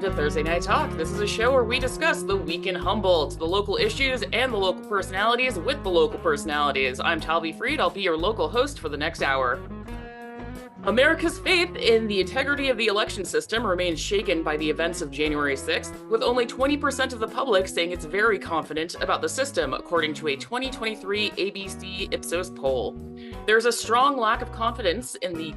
To Thursday Night Talk. This is a show where we discuss the week in Humboldt, the local issues, and the local personalities with the local personalities. I'm Talvi Freed. I'll be your local host for the next hour. America's faith in the integrity of the election system remains shaken by the events of January 6th, with only 20% of the public saying it's very confident about the system, according to a 2023 ABC Ipsos poll. There's a strong lack of confidence in the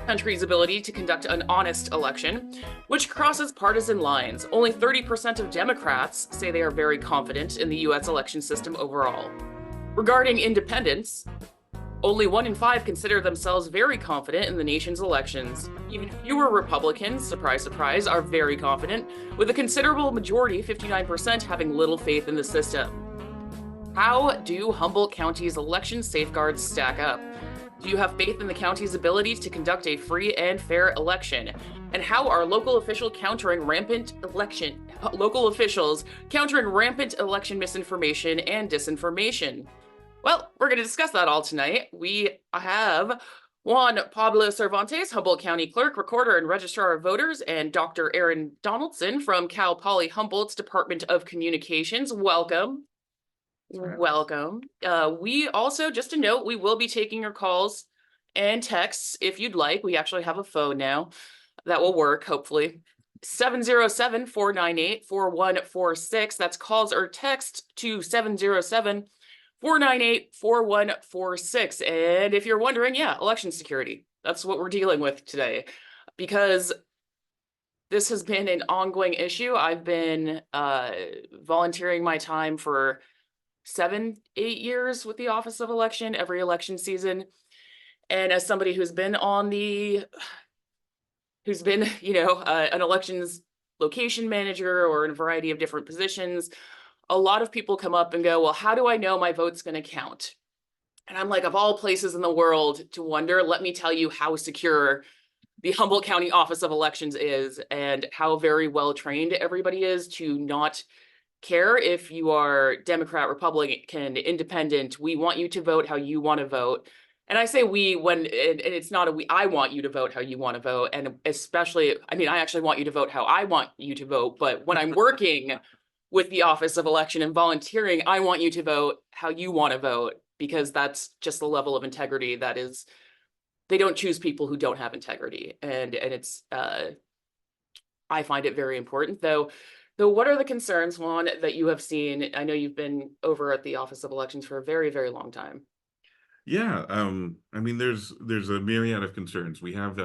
country's ability to conduct an honest election, which crosses partisan lines. Only 30% of Democrats say they are very confident in the U.S. election system overall. Regarding independents, only 1 in 5 consider themselves very confident in the nation's elections. Even fewer Republicans, surprise, surprise, are very confident, with a considerable majority, 59%, having little faith in the system. How do Humboldt County's election safeguards stack up? Do you have faith in the county's ability to conduct a free and fair election? And how are local officials countering rampant election misinformation and disinformation? Well, we're going to discuss that all tonight. We have Juan Pablo Cervantes, Humboldt County Clerk, Recorder, and Registrar of Voters, and Dr. Aaron Donaldson from Cal Poly Humboldt's Department of Communications. Welcome. Welcome. We also, just a note, we will be taking your calls and texts if you'd like. We actually have a phone now that will work, hopefully. 707-498-4146. That's calls or text to 707-498-4146. And if you're wondering, yeah, election security. That's what we're dealing with today, because this has been an ongoing issue. I've been volunteering my time for 7-8 years with the Office of Election, every election season. And as somebody who's been an elections location manager or in a variety of different positions, a lot of people come up and go, well, how do I know my vote's going to count? And I'm like, of all places in the world to wonder, let me tell you how secure the Humboldt County Office of Elections is and how very well trained everybody is to not care if you are Democrat, Republican, Independent. We want you to vote how you want to vote. And I say we when it's not a we. I want you to vote how you want to vote. And especially, I mean, I actually want you to vote how I want you to vote. But when I'm working with the Office of Election and volunteering, I want you to vote how you want to vote, because that's just the level of integrity that is. They don't choose people who don't have integrity. And it's, I find it very important, though. So what are the concerns, Juan, that you have seen? I know you've been over at the Office of Elections for a very, very long time. Yeah, I mean, there's a myriad of concerns. We have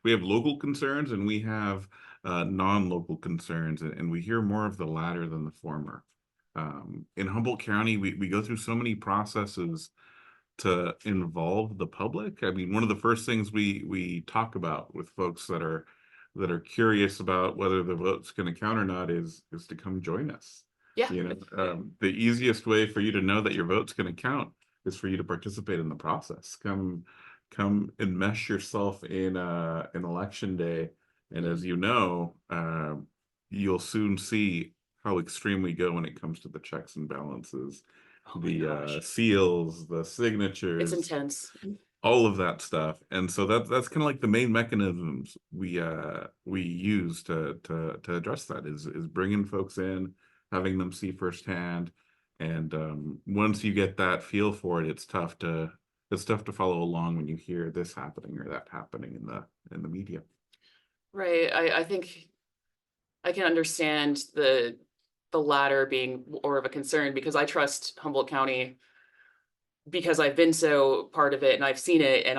local concerns and we have non-local concerns, and we hear more of the latter than the former. In Humboldt County, we go through so many processes to involve the public. I mean, one of the first things we talk about with folks that are curious about whether the vote's going to count or not is to come join us. Yeah. The easiest way for you to know that your vote's going to count is for you to participate in the process. Come enmesh yourself in an election day, and as you know, you'll soon see how extreme we go when it comes to the checks and balances, the seals, the signatures. It's intense. All of that stuff. And so that's kind of like the main mechanisms we use to address that is bringing folks in, having them see firsthand. And once you get that feel for it, it's tough to follow along when you hear this happening or that happening in the media. Right. I think I can understand the latter being more of a concern, because I trust Humboldt County because I've been so part of it and I've seen it, and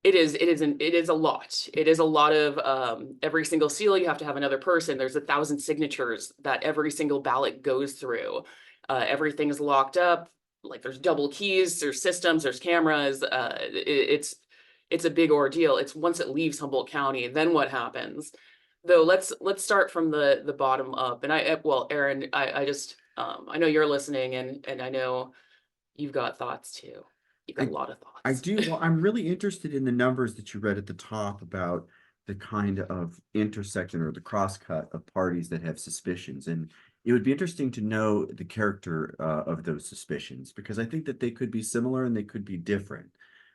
it is a lot. It is a lot of every single seal you have to have another person. There's 1,000 signatures that every single ballot goes through. Everything's locked up. Like, there's double keys, there's systems, there's cameras. It's a big ordeal. It's once it leaves Humboldt County, then what happens? Though let's start from the bottom up. And well, Aaron, I just I know you're listening, and I know you've got thoughts too. You've got I a lot of I thoughts. do. Well, I'm really interested in the numbers that you read at the top about the kind of intersection or the crosscut of parties that have suspicions. And it would be interesting to know the character of those suspicions, because I think that they could be similar and they could be different.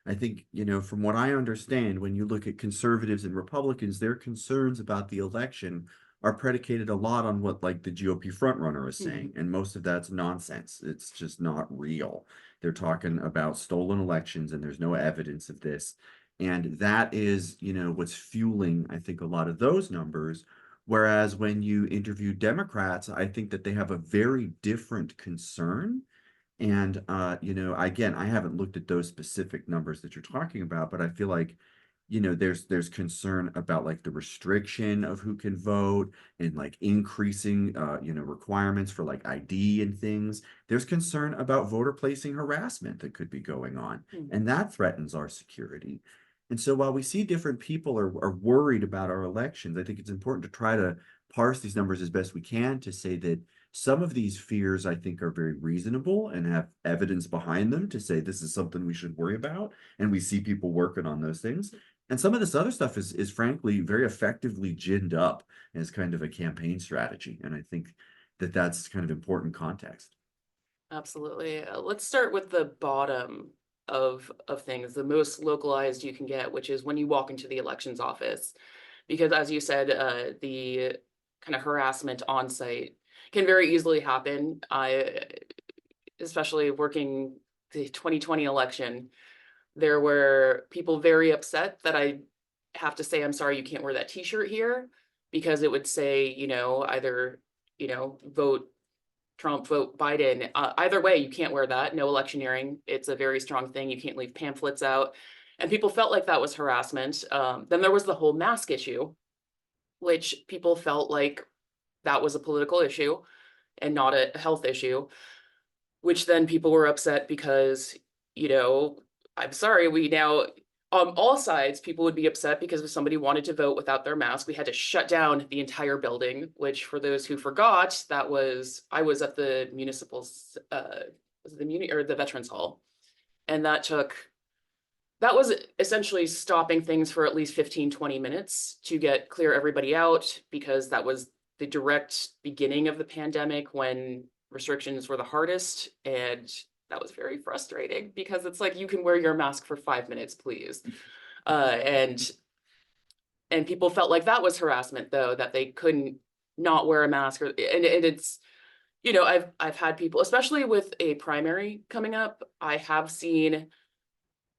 I think, from what I understand, when you look at conservatives and Republicans, their concerns about the election are predicated a lot on what like the GOP frontrunner is saying. Mhm. And most of that's nonsense. It's just not real. They're talking about stolen elections, and there's no evidence of this. And that is, what's fueling, I think, a lot of those numbers. Whereas when you interview Democrats, I think that they have a very different concern. And again, I haven't looked at those specific numbers that you're talking about, but I feel like, there's concern about like the restriction of who can vote and like increasing requirements for like ID and things. There's concern about voter placing harassment that could be going on, Mhm. and that threatens our security. And so while we see different people are worried about our elections, I think it's important to try to parse these numbers as best we can to say that some of these fears, I think, are very reasonable and have evidence behind them to say this is something we should worry about. And we see people working on those things. And some of this other stuff is frankly very effectively ginned up as kind of a campaign strategy. And I think that that's kind of important context. Absolutely. Let's start with the bottom of things, the most localized you can get, which is when you walk into the elections office. Because as you said, the kind of harassment on site can very easily happen. Especially working the 2020 election, there were people very upset that I have to say, I'm sorry, you can't wear that t-shirt here, because it would say, either, vote Trump, vote Biden. Either way, you can't wear that. No electioneering. It's a very strong thing. You can't leave pamphlets out. And people felt like that was harassment. Then there was the whole mask issue, which people felt like that was a political issue and not a health issue, which then people were upset because, you know, I'm sorry, we now, on all sides, people would be upset because if somebody wanted to vote without their mask, we had to shut down the entire building, which for those who forgot, I was at the was it the Muni or the Veterans Hall. And that was essentially stopping things for at least 15, 20 minutes to clear everybody out, because that was the direct beginning of the pandemic when restrictions were the hardest. And that was very frustrating because it's like, you can wear your mask for 5 minutes, please. And people felt like that was harassment, though, that they couldn't not wear a mask. And it's, I've had people, especially with a primary coming up, I have seen.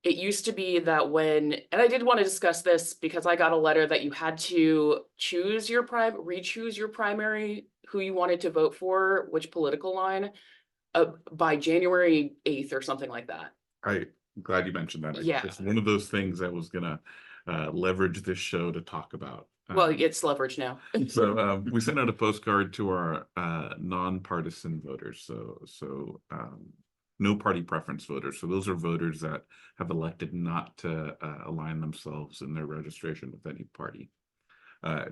It used to be that and I did want to discuss this because I got a letter that you had to re-choose your primary, who you wanted to vote for, which political line, by January 8th or something like that. I'm glad you mentioned that. Yeah. It's one of those things I was gonna leverage this show to talk about. Well, it's leverage now. We sent out a postcard to our nonpartisan voters. No party preference voters. So those are voters that have elected not to align themselves in their registration with any party.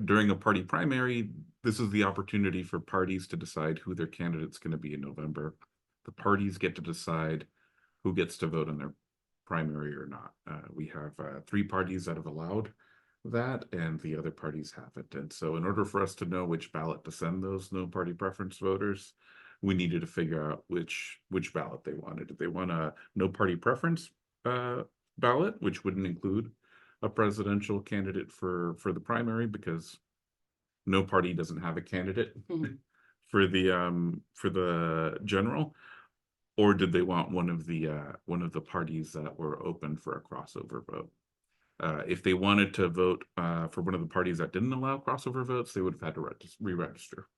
During a party primary, this is the opportunity for parties to decide who their candidate's going to be in November. The parties get to decide who gets to vote in their primary or not. We have 3 parties that have allowed that, and the other parties haven't. And so in order for us to know which ballot to send those no party preference voters, we needed to figure out which ballot they wanted. Did they want a no party preference ballot, which wouldn't include a presidential candidate for the primary, because no party doesn't have a candidate Mhm. for the general? Or did they want one of the parties that were open for a crossover vote? If they wanted to vote for one of the parties that didn't allow crossover votes, they would have had to re-register.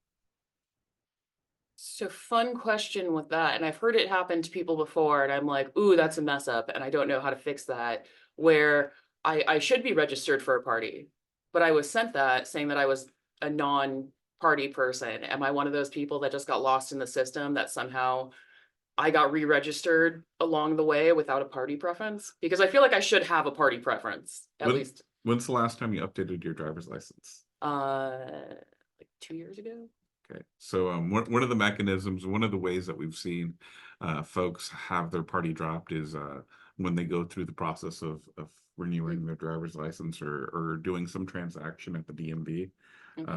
So fun question with that. And I've heard it happen to people before, and I'm like, ooh, that's a mess up. And I don't know how to fix that. Where I should be registered for a party, but I was sent that saying that I was a non-party person. Am I one of those people that just got lost in the system, that somehow I got re-registered along the way without a party preference? Because I feel like I should have a party preference, at When least. when's the last time you updated your driver's license? Like 2 years ago. Okay, so one of the mechanisms, one of the ways that we've seen folks have their party dropped is when they go through the process of renewing their driver's license or doing some transaction at the DMV. Okay.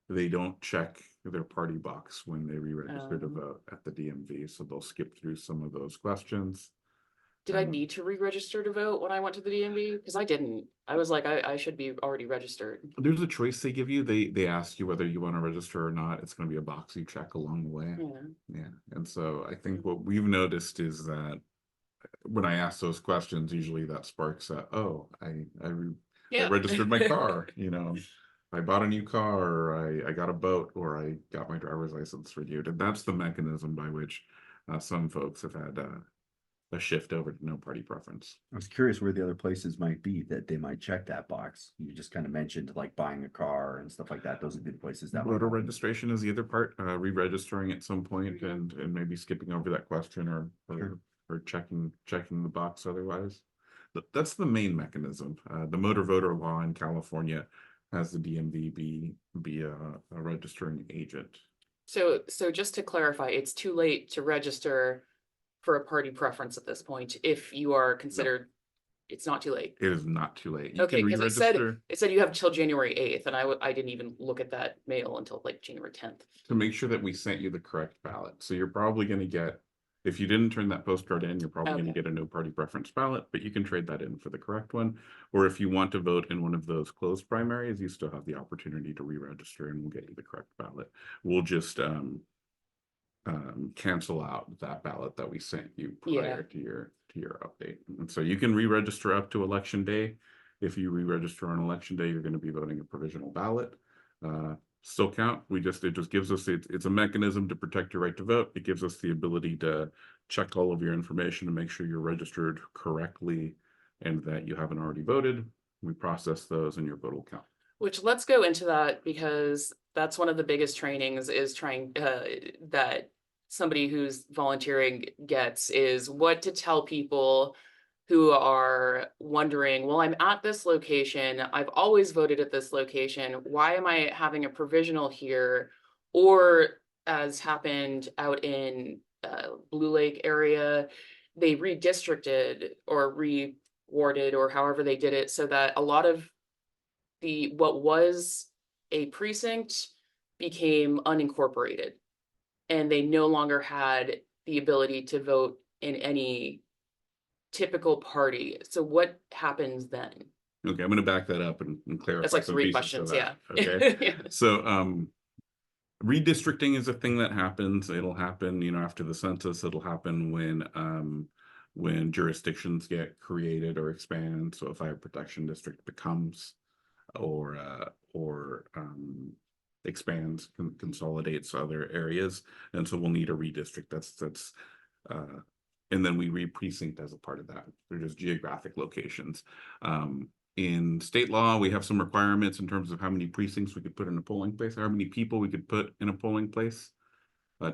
They don't check their party box when they re-register to Um, vote at the DMV, so they'll skip through some of those questions. Did I need to re-register to vote when I went to the DMV? Because I didn't. I was like, I should be already registered. There's a choice they give you. They ask you whether you want to register or not. It's going to be a box you check along the way. Yeah. Yeah. And so I think what we've noticed is that when I ask those questions, usually that sparks oh, I registered my car, I bought a new car, or I got a boat, or I got my driver's license renewed. And that's the mechanism by which some folks have had a shift over to no party preference. I was curious where the other places might be that they might check that box. You just kind of mentioned like buying a car and stuff like that. Those are good places that Voter registration is the other part, re-registering at some point and maybe skipping over that question or checking the box otherwise. That's the main mechanism. The motor voter law in California has the DMV be a registering agent. So just to clarify, it's too late to register for a party preference at this point if you are considered. It's not too late. It is not too late. You Okay, can because re-register. it said you have till January 8th, and I didn't even look at that mail until like January 10th. To make sure that we sent you the correct ballot. So you're probably going to get, if you didn't turn that postcard in, you're probably going to get a no party preference ballot, but you can trade that in for the correct one. Or if you want to vote in one of those closed primaries, you still have the opportunity to re-register and we'll get you the correct ballot. We'll just cancel out that ballot that we sent you prior to your update. And so you can re-register up to election day. If you re-register on election day, you're going to be voting a provisional ballot. Still count. It just gives us, it's a mechanism to protect your right to vote. It gives us the ability to check all of your information to make sure you're registered correctly and that you haven't already voted. We process those and your vote will count. Which, let's go into that, because that's one of the biggest trainings is trying that somebody who's volunteering gets, is what to tell people who are wondering, well, I'm at this location, I've always voted at this location, why am I having a provisional here? Or as happened out in Blue Lake area, they redistricted or rewarded or however they did it, so that a lot of what was a precinct became unincorporated, and they no longer had the ability to vote in any typical party. So what happens then? Okay, I'm going to back that up and clarify. That's like some 3 pieces questions. of that. Yeah. Okay. Yeah. So redistricting is a thing that happens. It'll happen, after the census. It'll happen when jurisdictions get created or expand. So a fire protection district becomes or expands, consolidates other areas, and so we'll need a redistrict. That's and then we re-precinct as a part of that. They're just geographic locations. In state law, we have some requirements in terms of how many precincts we could put in a polling place, how many people we could put in a polling place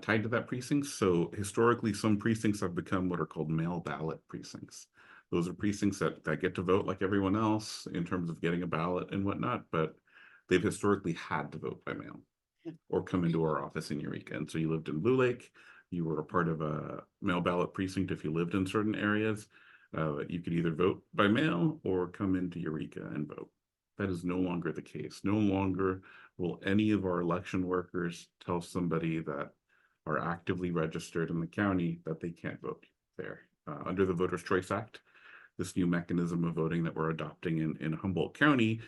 tied to that precinct. So historically, some precincts have become what are called mail ballot precincts. Those are precincts that get to vote like everyone else in terms of getting a ballot and whatnot, but they've historically had to vote by mail or come into our office in Eureka. And so you lived in Blue Lake, you were a part of a mail ballot precinct if you lived in certain areas. You could either vote by mail or come into Eureka and vote. That is no longer the case. No longer will any of our election workers tell somebody that are actively registered in the county that they can't vote there. Under the Voters' Choice Act, this new mechanism of voting that we're adopting in Humboldt County,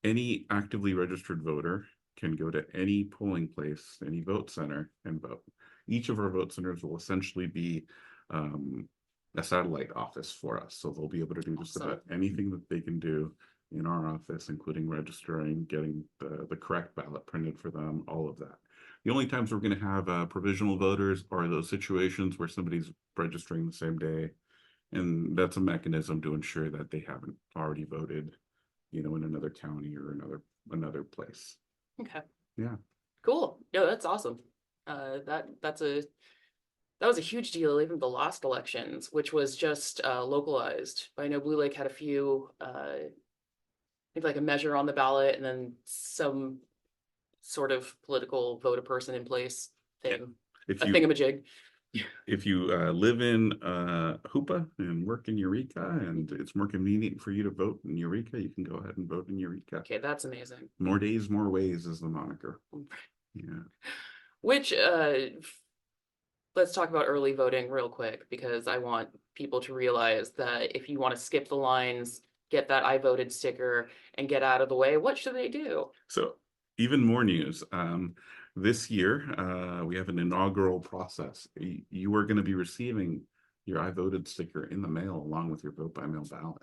any actively registered voter can go to any polling place, any vote center, and vote. Each of our vote centers will essentially be a satellite office for us. So they'll be able to do just about anything that they can do in our office, including registering, getting the correct ballot printed for them, all of that. The only times we're going to have provisional voters are those situations where somebody's registering the same day. And that's a mechanism to ensure that they haven't already voted, in another county or another place. Okay. Yeah. Cool. Yeah, that's awesome. That was a huge deal, even the last elections, which was just localized. I know Blue Lake had a few maybe like a measure on the ballot and then some sort of political vote a person in place thing, If a you thingamajig. if you live in Hoopa and work in Eureka, and it's more convenient for you to vote in Eureka, you can go ahead and vote in Eureka. Okay, that's amazing. More days, more ways is the moniker. Yeah. Which let's talk about early voting real quick, because I want people to realize that if you want to skip the lines, get that I voted sticker, and get out of the way, what should they do? So even more news. This year, we have an inaugural process. You are going to be receiving your I voted sticker in the mail along with your vote by mail ballot.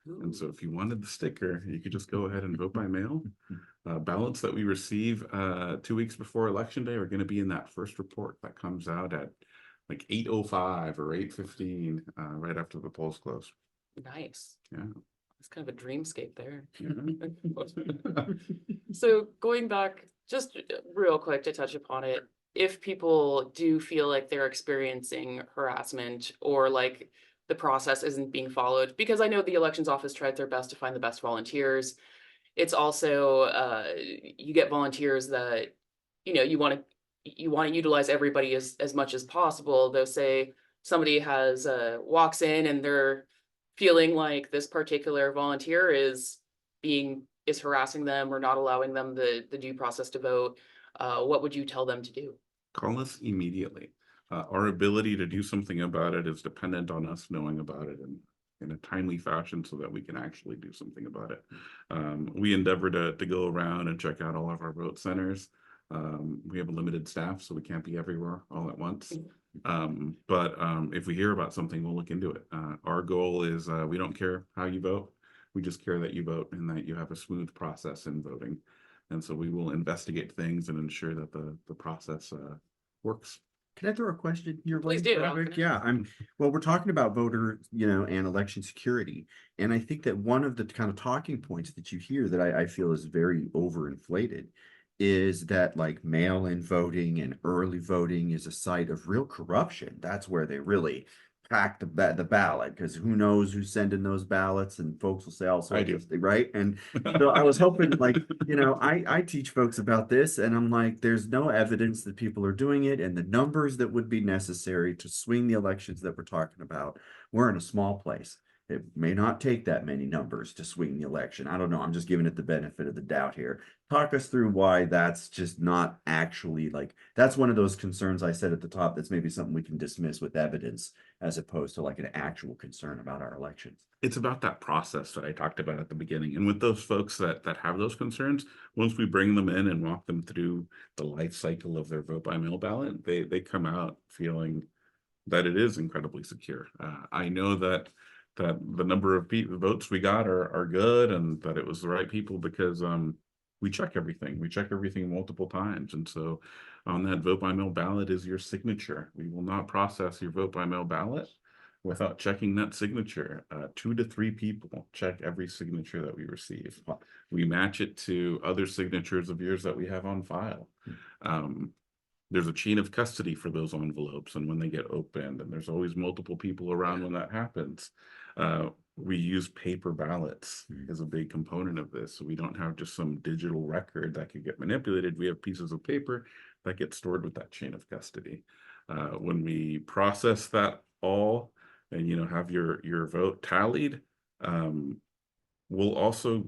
And so if you wanted the sticker, you could just go ahead and vote by mail. Ballots that we receive 2 weeks before Election Day are going to be in that first report that comes out at like 8:05 or 8:15, right after the polls close. Nice. Yeah. It's kind of a dreamscape there. Yeah. So going back just real quick to touch upon it, if people do feel like they're experiencing harassment or like the process isn't being followed, because I know the elections office tried their best to find the best volunteers. It's also you get volunteers that you want to utilize everybody as much as possible. Though say somebody has walks in and they're feeling like this particular volunteer is harassing them or not allowing them the due process to vote, what would you tell them to do? Call us immediately. Our ability to do something about it is dependent on us knowing about it in a timely fashion so that we can actually do something about it. We endeavor to go around and check out all of our vote centers. We have a limited staff, so we can't be everywhere all at once. But if we hear about something, we'll look into it. Our goal is we don't care how you vote. We just care that you vote and that you have a smooth process in voting. And so we will investigate things and ensure that the process works. Can I throw a question your way? Please do. Roderick? Yeah, well, we're talking about voter, and election security. And I think that one of the kind of talking points that you hear that I feel is very overinflated is that like mail-in voting and early voting is a site of real corruption. That's where they really pack the ballot, because who knows who's sending those ballots, and folks will say all sorts of things, right? And so I was hoping, like, I teach folks about this, and I'm like, there's no evidence that people are doing it, and the numbers that would be necessary to swing the elections that we're talking about, we're in a small place. It may not take that many numbers to swing the election. I don't know. I'm just giving it the benefit of the doubt here. Talk us through why that's just not actually, like, that's one of those concerns I said at the top that's maybe something we can dismiss with evidence as opposed to like an actual concern about our elections. It's about that process that I talked about at the beginning. And with those folks that have those concerns, once we bring them in and walk them through the life cycle of their vote by mail ballot, they come out feeling that it is incredibly secure. I know that the number of votes we got are good, and that it was the right people, because we check everything. We check everything multiple times. And so on that vote by mail ballot is your signature. We will not process your vote by mail ballot without checking that signature. 2 to 3 people check every signature that we receive. We match it to other signatures of yours that we have on file. There's a chain of custody for those envelopes and when they get opened, and there's always multiple people around when that happens. We use paper ballots as a big component of this. So we don't have just some digital record that could get manipulated. We have pieces of paper that get stored with that chain of custody. When we process that all and have your vote tallied, we also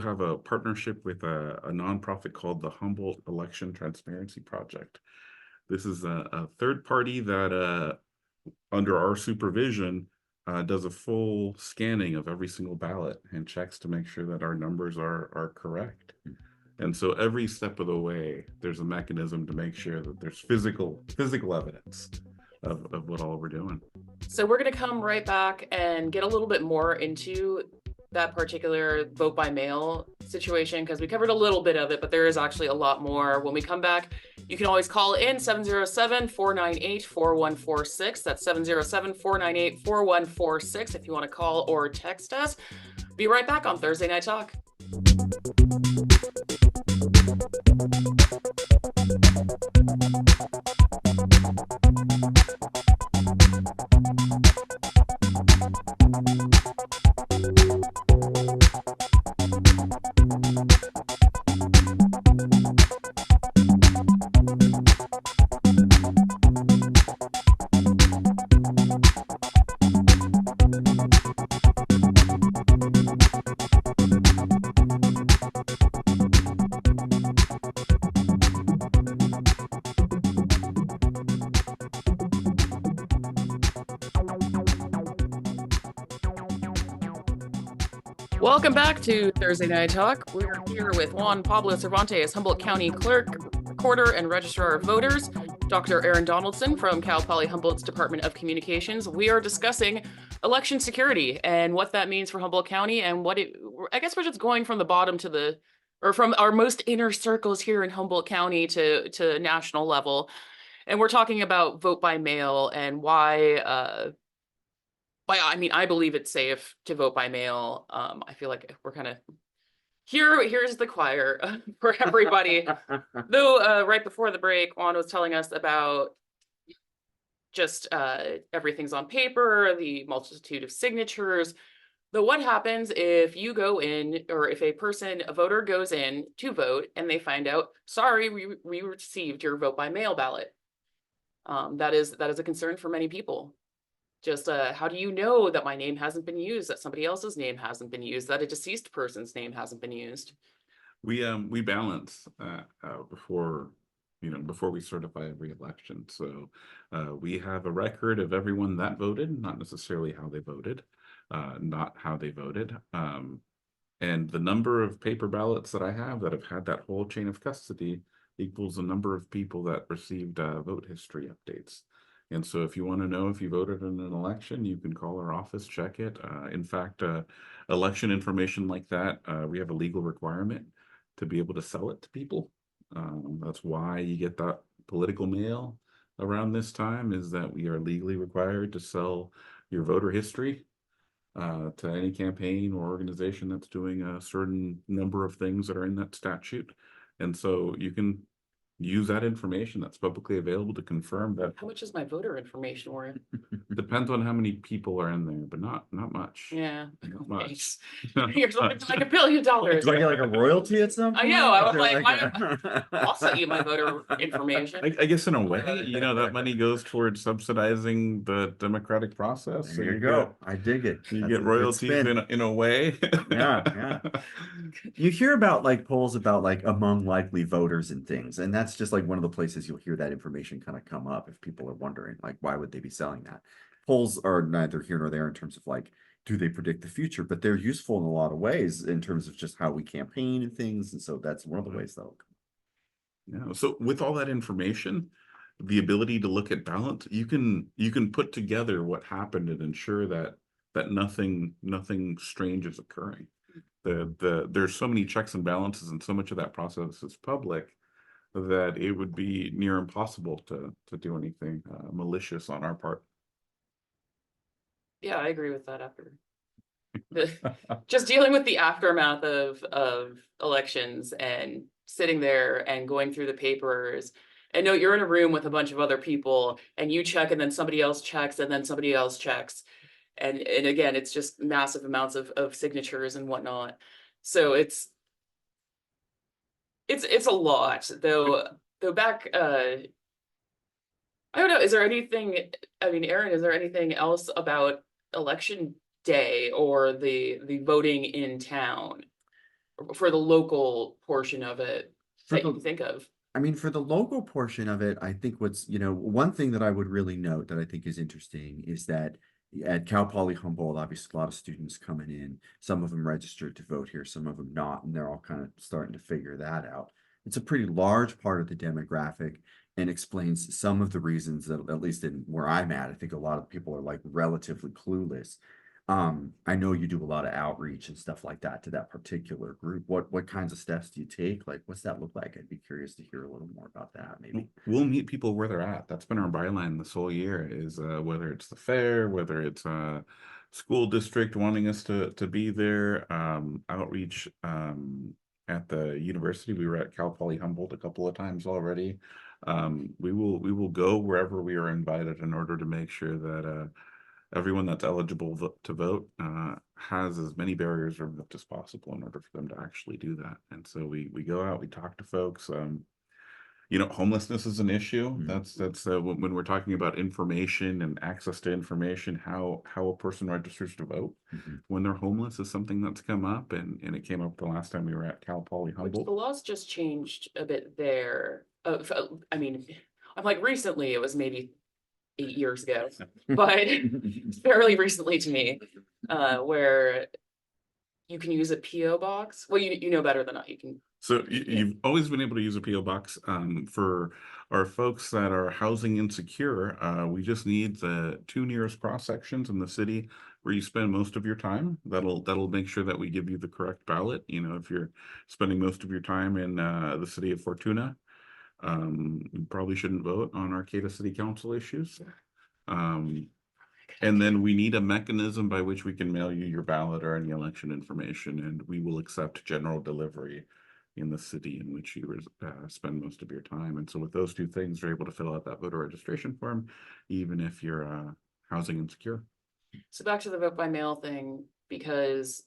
have a partnership with a nonprofit called the Humboldt Election Transparency Project. This is a third party that under our supervision does a full scanning of every single ballot and checks to make sure that our numbers are correct. And so every step of the way, there's a mechanism to make sure that there's physical evidence of what all we're doing. So we're going to come right back and get a little bit more into that particular vote by mail situation, because we covered a little bit of it, but there is actually a lot more. When we come back, you can always call in 707-498-4146. That's 707-498-4146 if you want to call or text us. Be right back on Thursday Night Talk. Welcome back to Thursday Night Talk. We're here with Juan Pablo Cervantes, Humboldt County Clerk, Recorder, and Registrar of Voters, Dr. Aaron Donaldson from Cal Poly Humboldt's Department of Communications. We are discussing election security and what that means for Humboldt County and I guess we're just going from the bottom to or from our most inner circles here in Humboldt County to national level. And we're talking about vote by mail and why, I believe it's safe to vote by mail. I feel like we're kind of here's the choir for everybody. Though right before the break, Juan was telling us about just everything's on paper, the multitude of signatures. Though what happens if you go in, or if a voter goes in to vote and they find out, sorry, we received your vote by mail ballot. That is a concern for many people. Just how do you know that my name hasn't been used, that somebody else's name hasn't been used, that a deceased person's name hasn't been used? We balance before we certify every election. So we have a record of everyone that voted, not necessarily how they voted, not how they voted. And the number of paper ballots that I have that have had that whole chain of custody equals the number of people that received vote history updates. And so if you want to know if you voted in an election, you can call our office, check it. In fact, election information like that, we have a legal requirement to be able to sell it to people. That's why you get that political mail around this time, is that we are legally required to sell your voter history to any campaign or organization that's doing a certain number of things that are in that statute. And so you can use that information that's publicly available to confirm that. How much is my voter information worth? Depends on how many people are in there, but not much. Yeah. Not much. Here's like $1 billion. Do I get like a royalty at some point? I know. I was like, I'll send you my voter information. I guess in a way, that money goes towards subsidizing the democratic process. There you go. I dig it. You get royalties in a way. Yeah. You hear about like polls about like among likely voters and things, and that's just like one of the places you'll hear that information kind of come up if people are wondering, like, why would they be selling that? Polls are neither here nor there in terms of like, do they predict the future? But they're useful in a lot of ways in terms of just how we campaign and things. And so that's one of the ways that'll come. Yeah. So with all that information, the ability to look at balance, you can put together what happened and ensure that nothing strange is occurring. There's so many checks and balances, and so much of that process is public that it would be near impossible to do anything malicious on our part. Yeah, I agree with that. Just dealing with the aftermath of elections and sitting there and going through the papers. And no, you're in a room with a bunch of other people and you check and then somebody else checks and then somebody else checks. And again, it's just massive amounts of signatures and whatnot. So it's a lot, though back I don't know, is there anything, Aaron, is there anything else about election day or the voting in town for the local portion of it that you think of? For the local portion of it, I think what's, one thing that I would really note that I think is interesting is that at Cal Poly Humboldt, obviously a lot of students coming in, some of them registered to vote here, some of them not, and they're all kind of starting to figure that out. It's a pretty large part of the demographic and explains some of the reasons that, at least in where I'm at, I think a lot of people are like relatively clueless. I know you do a lot of outreach and stuff like that to that particular group. What kinds of steps do you take? Like, what's that look like? I'd be curious to hear a little more about that, maybe. We'll meet people where they're at. That's been our byline this whole year, is whether it's the fair, whether it's a school district wanting us to be there, outreach at the university. We were at Cal Poly Humboldt a couple of times already. We will go wherever we are invited in order to make sure that everyone that's eligible to vote has as many barriers removed as possible in order for them to actually do that. And so we go out, we talk to folks. Homelessness is an issue. That's when we're talking about information and access to information, how a person registers to vote when they're homeless is something that's come up, and it came up the last time we were at Cal Poly Humboldt. The laws just changed a bit there. I'm like, recently, it was maybe 8 years ago, but fairly recently to me, where you can use a PO box. Well, you know better than I. You can. So Yeah. you've always been able to use a PO box. For our folks that are housing insecure, we just need the 2 nearest cross sections in the city where you spend most of your time. That'll make sure that we give you the correct ballot. You know, if you're spending most of your time in the city of Fortuna, you probably shouldn't vote on Arcata City Council issues. And then we need a mechanism by which we can mail you your ballot or any election information, and we will accept general delivery in the city in which you spend most of your time. And so with those 2 things, you're able to fill out that voter registration form, even if you're housing insecure. So back to the vote by mail thing, because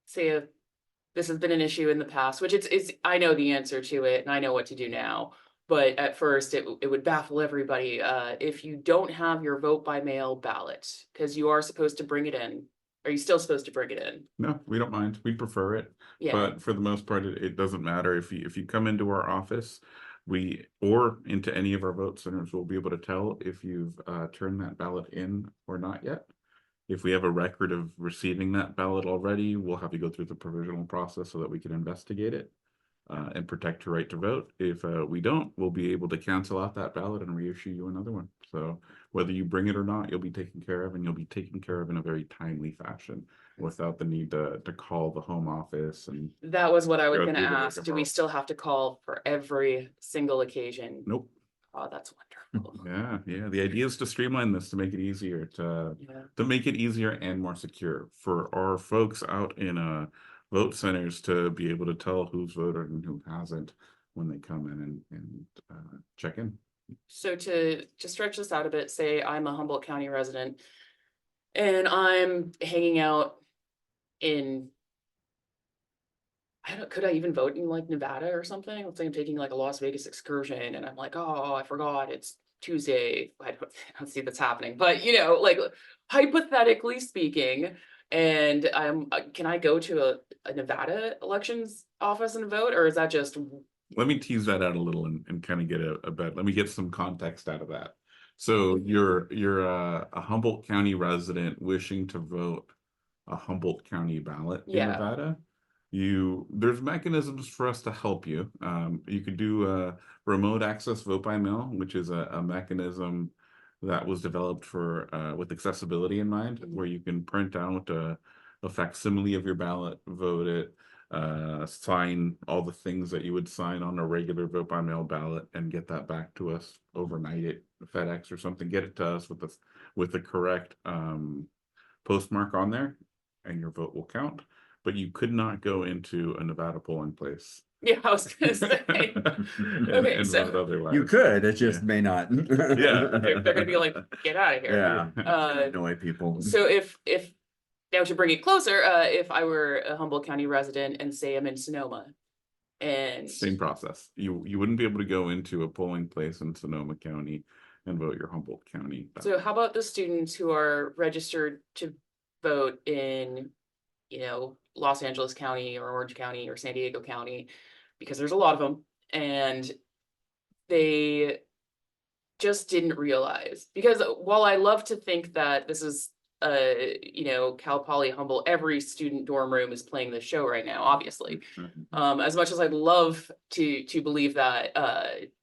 say if this has been an issue in the past, which it's I know the answer to it and I know what to do now. But at first it would baffle everybody. If you don't have your vote by mail ballot, because you are supposed to bring it in, are you still supposed to bring it in? No, we don't mind. We prefer it. Yeah. But for the most part, it doesn't matter. If you come into our office, or into any of our vote centers, we'll be able to tell if you've turned that ballot in or not yet. If we have a record of receiving that ballot already, we'll have to go through the provisional process so that we can investigate it and protect your right to vote. If we don't, we'll be able to cancel out that ballot and reissue you another one. So whether you bring it or not, you'll be taken care of, and you'll be taken care of in a very timely fashion without the need to call the home office. And That was what I was go going to through the ask. Do we rigmarole. still have to call for every single occasion? Nope. Oh, that's wonderful. Yeah. The idea is to streamline this, to make it easier, to make it easier and more secure for our folks out in vote centers to be able to tell who's voted and who hasn't when they come in and check in. So to stretch this out a bit, say I'm a Humboldt County resident and I'm hanging out in, could I even vote in like Nevada or something? Let's say I'm taking like a Las Vegas excursion and I'm like, oh, I forgot it's Tuesday. I don't see that's happening, but like hypothetically speaking, and can I go to a Nevada elections office and vote, or is that just? Let me tease that out a little and kind of get a bit. Let me get some context out of that. So you're a Humboldt County resident wishing to vote a Humboldt County ballot in Nevada. There's mechanisms for us to help you. You could do a remote access vote by mail, which is a mechanism that was developed for with accessibility in mind, where you can print out a facsimile of your ballot, vote it, sign all the things that you would sign on a regular vote by mail ballot, and get that back to us overnight at FedEx or something. Get it to us with the correct postmark on there, and your vote will count. But you could not go into a Nevada polling place. Yeah, I was gonna say. Okay, and so vote otherwise. You could, it just may not. Yeah. they're gonna be like, get out of here. Yeah. Annoy people. So if now to bring it closer, if I were a Humboldt County resident and say I'm in Sonoma, and same process, you wouldn't be able to go into a polling place in Sonoma County and vote your Humboldt County ballot. So how about the students who are registered to vote in, Los Angeles County or Orange County or San Diego County, because there's a lot of them, and they just didn't realize, because while I love to think that this is Cal Poly Humboldt, every student dorm room is playing this show right now, obviously. As much as I'd love to believe that,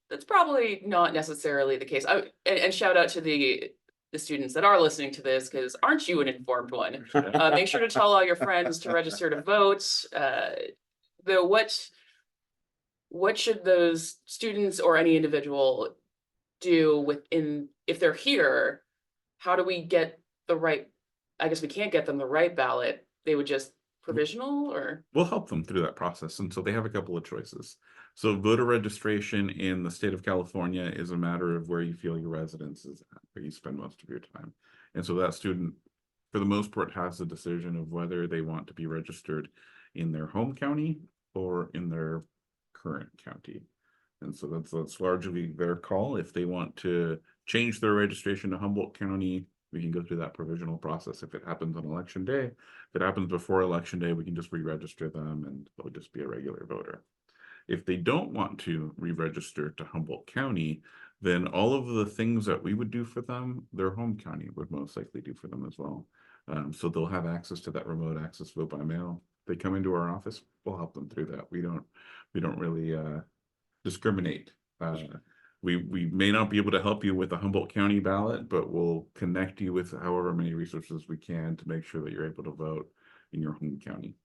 that's probably not necessarily the case. And shout out to the students that are listening to this, because aren't you an informed one? Make sure to tell all your friends to register to vote. Though what should those students or any individual do if they're here? How do we get the right? I guess we can't get them the right ballot. They would just provisional, or we'll help them through that process. And so they have a couple of choices. So voter registration in the state of California is a matter of where you feel your residence is at, where you spend most of your time. And so that student, for the most part, has the decision of whether they want to be registered in their home county or in their current county. And so that's largely their call. If they want to change their registration to Humboldt County, we can go through that provisional process. If it happens on election day, if it happens before election day, we can just re-register them and they'll just be a regular voter. If they don't want to re-register to Humboldt County, then all of the things that we would do for them, their home county would most likely do for them as well. So they'll have access to that remote access vote by mail. They come into our office, we'll help them through that. We don't really discriminate. We may not be able to help you with the Humboldt County ballot, but we'll connect you with however many resources we can to make sure that you're able to vote in your home county.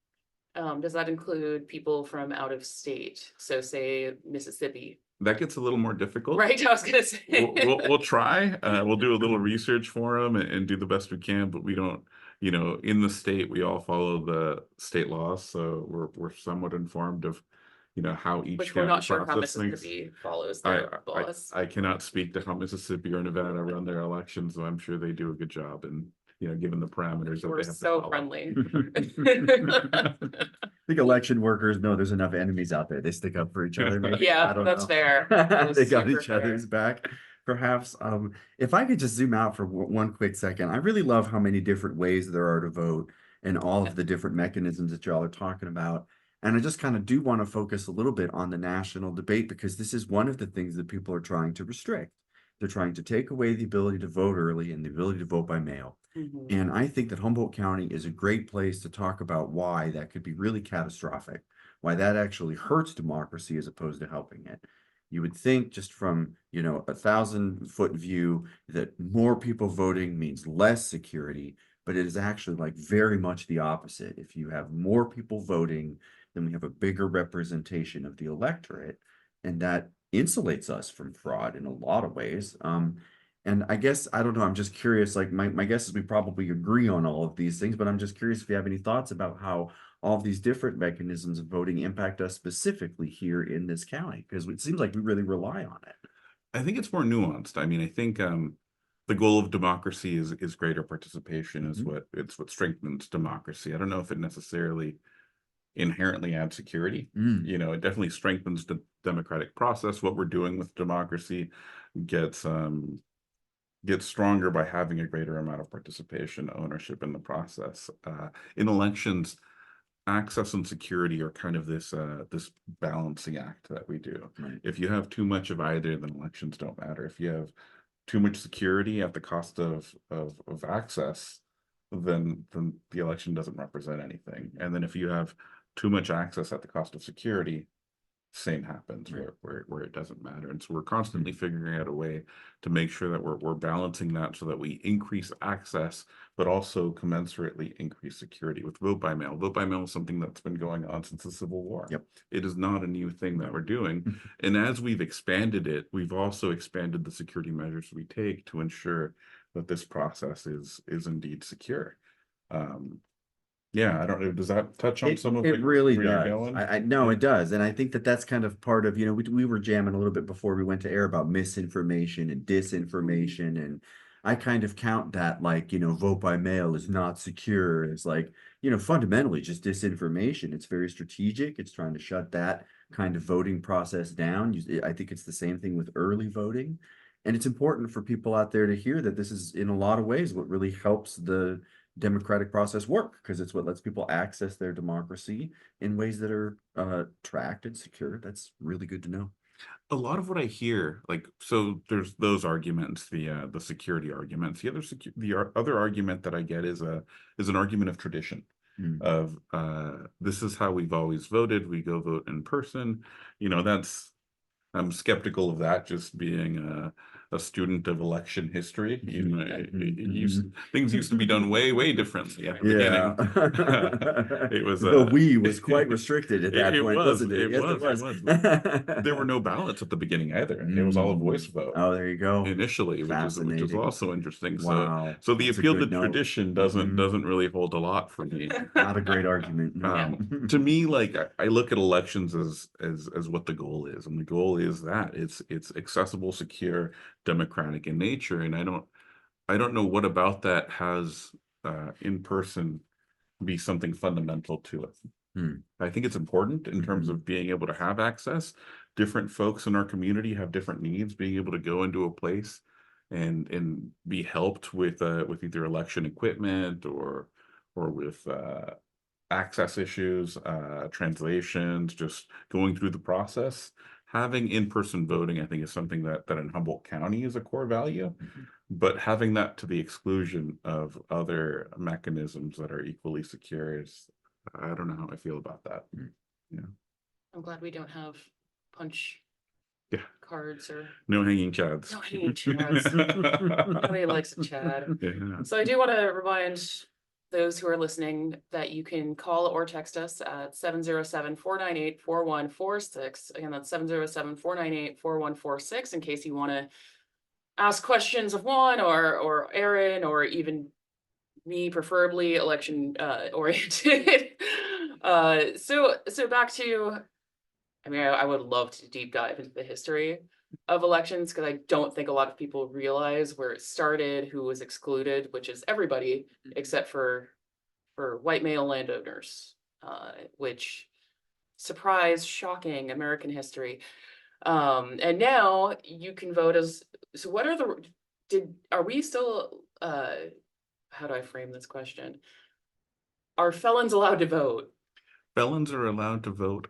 Does that include people from out of state? So say Mississippi, That gets a little more difficult. right? I was gonna say. We'll try. We'll do a little research for them and do the best we can, but we don't, in the state, we all follow the state laws, so we're somewhat informed of, how each Which we're county not sure how process things. Mississippi follows I, their laws. I cannot speak to how Mississippi or Nevada run their elections, so I'm sure they do a good job and, given the parameters that We're they have so to follow. friendly. I think election workers know there's enough enemies out there. They stick up for each other. Maybe. Yeah, I don't that's know. fair. That is They got super each other's back. Perhaps, if I could just zoom out for one quick second, I really love how many different ways there are to vote and all of the different mechanisms that y'all are talking about. And I just kind of do want to focus a little bit on the national debate because this is one of the things that people are trying to restrict. They're trying to take away the ability to vote early and the ability to vote by mail. Mhm. And I think that Humboldt County is a great place to talk about why that could be really catastrophic, why that actually hurts democracy as opposed to helping it. You would think just from, a 1,000-foot view that more people voting means less security, but it is actually like very much the opposite. If you have more people voting, then we have a bigger representation of the electorate, and that insulates us from fraud in a lot of ways. And I guess, I don't know, I'm just curious, like my guess is we probably agree on all of these things, but I'm just curious if you have any thoughts about how all of these different mechanisms of voting impact us specifically here in this county, because it seems like we really rely on it. I think it's more nuanced. I mean, I think the goal of democracy is greater participation is what strengthens democracy. I don't know if it necessarily inherently adds security. It definitely strengthens the democratic process. What we're doing with democracy gets stronger by having a greater amount of participation, ownership in the process. In elections, access and security are kind of this balancing act that we do. Right. If you have too much of either, then elections don't matter. If you have too much security at the cost of access, then the election doesn't represent anything. And then if you have too much access at the cost of security, same happens where it doesn't matter. And so we're constantly figuring out a way to make sure that we're balancing that so that we increase access, but also commensurately increase security with vote by mail. Vote by mail is something that's been going on since the Civil War. Yep. It is not a new thing that we're doing. And as we've expanded it, we've also expanded the security measures we take to ensure that this process is indeed secure. Yeah, I don't know. Does that touch on some of it really where you're does. going? I know it does. And I think that that's kind of part of, we were jamming a little bit before we went to air about misinformation and disinformation. And I kind of count that like, vote by mail is not secure. It's like, fundamentally just disinformation. It's very strategic. It's trying to shut that kind of voting process down. I think it's the same thing with early voting. And it's important for people out there to hear that this is in a lot of ways what really helps the democratic process work, because it's what lets people access their democracy in ways that are tracked and secure. That's really good to know. A lot of what I hear, so there's those arguments, the security arguments. The other argument that I get is an argument of tradition. Of this is how we've always voted. We go vote in person. I'm skeptical of that, just being a student of election history. Things used to be done way differently at the beginning. It was the we was quite restricted at that point, wasn't it? It was. There were no ballots at the beginning either. It was all a voice vote. Oh, there you go. Initially, which is also interesting. Wow. So the That's a appeal good to note. tradition doesn't really hold a lot for me. Not a great argument. No. To me, I look at elections as what the goal is, and the goal is that it's accessible, secure, democratic in nature. And I don't know what about that has in person be something fundamental to it. I think it's important in terms of being able to have access. Different folks in our community have different needs. Being able to go into a place and be helped with either election equipment or with access issues, translations, just going through the process. having in-person voting, I think, is something that in Humboldt County is a core value, but having that to the exclusion of other mechanisms that are equally secure is, I don't know how I feel about that. Yeah. I'm glad we don't have punch Yeah. cards or No hanging chads. no hanging chads. Nobody likes a chad. Yeah. So I do want to remind those who are listening that you can call or text us at 707-498-4146. Again, that's 707-498-4146 in case you want to ask questions of Juan or Aaron or even me, preferably election oriented. So back to, I mean, I would love to deep dive into the history of elections because I don't think a lot of people realize where it started, who was excluded, which is everybody except for white male landowners, which, surprise, shocking American history. And now you can vote as, so what are are we still, how do I frame this question? Are felons allowed to vote? Felons are allowed to vote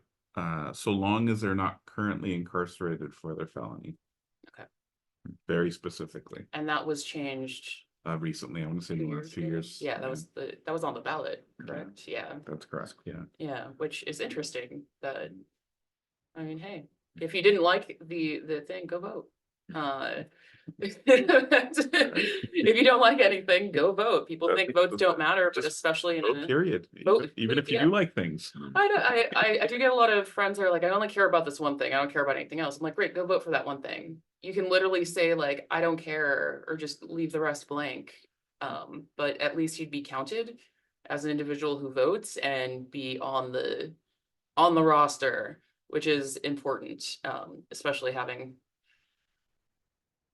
so long as they're not currently incarcerated for their felony. Okay. Very specifically. And that was changed Recently, I want to say in the last 2 years. Yeah, that was on the ballot, correct? Yeah. That's correct. Yeah. Yeah, which is interesting. That, I mean, hey, if you didn't like the thing, go vote. If you don't like anything, go vote. People think votes don't matter, but especially in Vote, period. vote, Even if you yeah. do like things. I do get a lot of friends who are like, I only care about this one thing. I don't care about anything else. I'm like, great, go vote for that one thing. You can literally say like, I don't care, or just leave the rest blank. But at least you'd be counted as an individual who votes and be on the roster, which is important, especially having.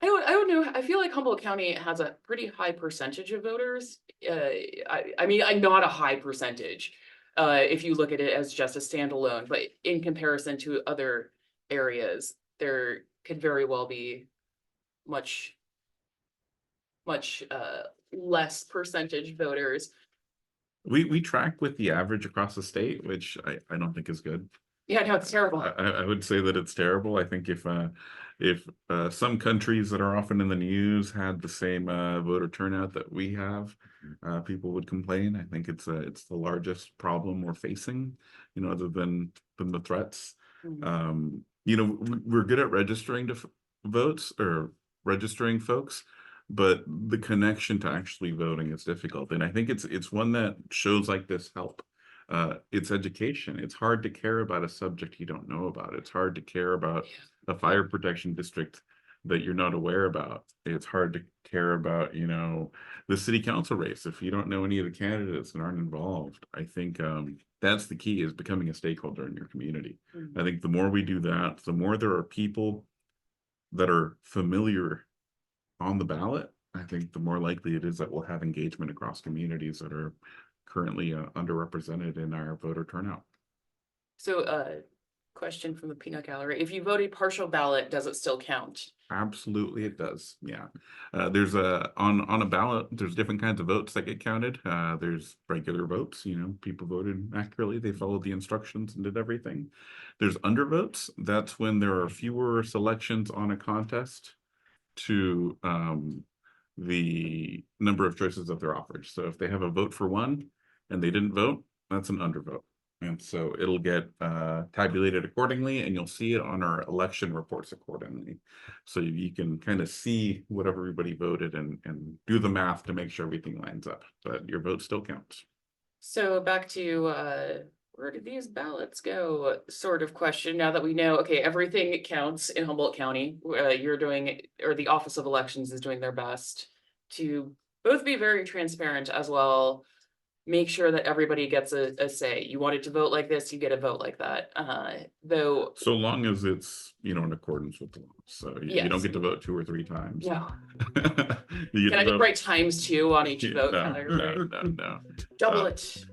I don't know. I feel like Humboldt County has a pretty high percentage of voters. I mean, not a high percentage, if you look at it as just a standalone, but in comparison to other areas, there could very well be much less percentage voters. We track with the average across the state, which I don't think is good. Yeah, no, it's terrible. I would say that it's terrible. I think if some countries that are often in the news had the same voter turnout that we have, people would complain. I think it's the largest problem we're facing, other than the threats. Mhm. We're good at registering votes or registering folks, but the connection to actually voting is difficult. And I think it's one that shows like this help. It's education. It's hard to care about a subject you don't know about. It's hard to care about a fire protection district that you're not aware about. It's hard to care about, the city council race if you don't know any of the candidates and aren't involved. I think that's the key, is becoming a stakeholder in your community. Mhm. I think the more we do that, the more there are people that are familiar on the ballot, I think the more likely it is that we'll have engagement across communities that are currently underrepresented in our voter turnout. So, question from the peanut gallery: if you voted partial ballot, does it still count? Absolutely, it does. Yeah, there's on a ballot. There's different kinds of votes that get counted. There's regular votes. People voted accurately. They followed the instructions and did everything. There's undervotes. That's when there are fewer selections on a contest to the number of choices that they're offered. So if they have a vote for one and they didn't vote, that's an undervote. And so it'll get tabulated accordingly, and you'll see it on our election reports accordingly. So you can kind of see what everybody voted and do the math to make sure everything lines up, but your vote still counts. So back to where did these ballots go sort of question, now that we know, okay, everything counts in Humboldt County. You're doing, or the Office of Elections is doing their best to both be very transparent as well, make sure that everybody gets a say. You wanted to vote like this, you get a vote like that. Though, so long as it's in accordance with the law. So you don't Yes. get to vote 2 or 3 times. no. You Can I just write ×2 on each vote? No. Double it.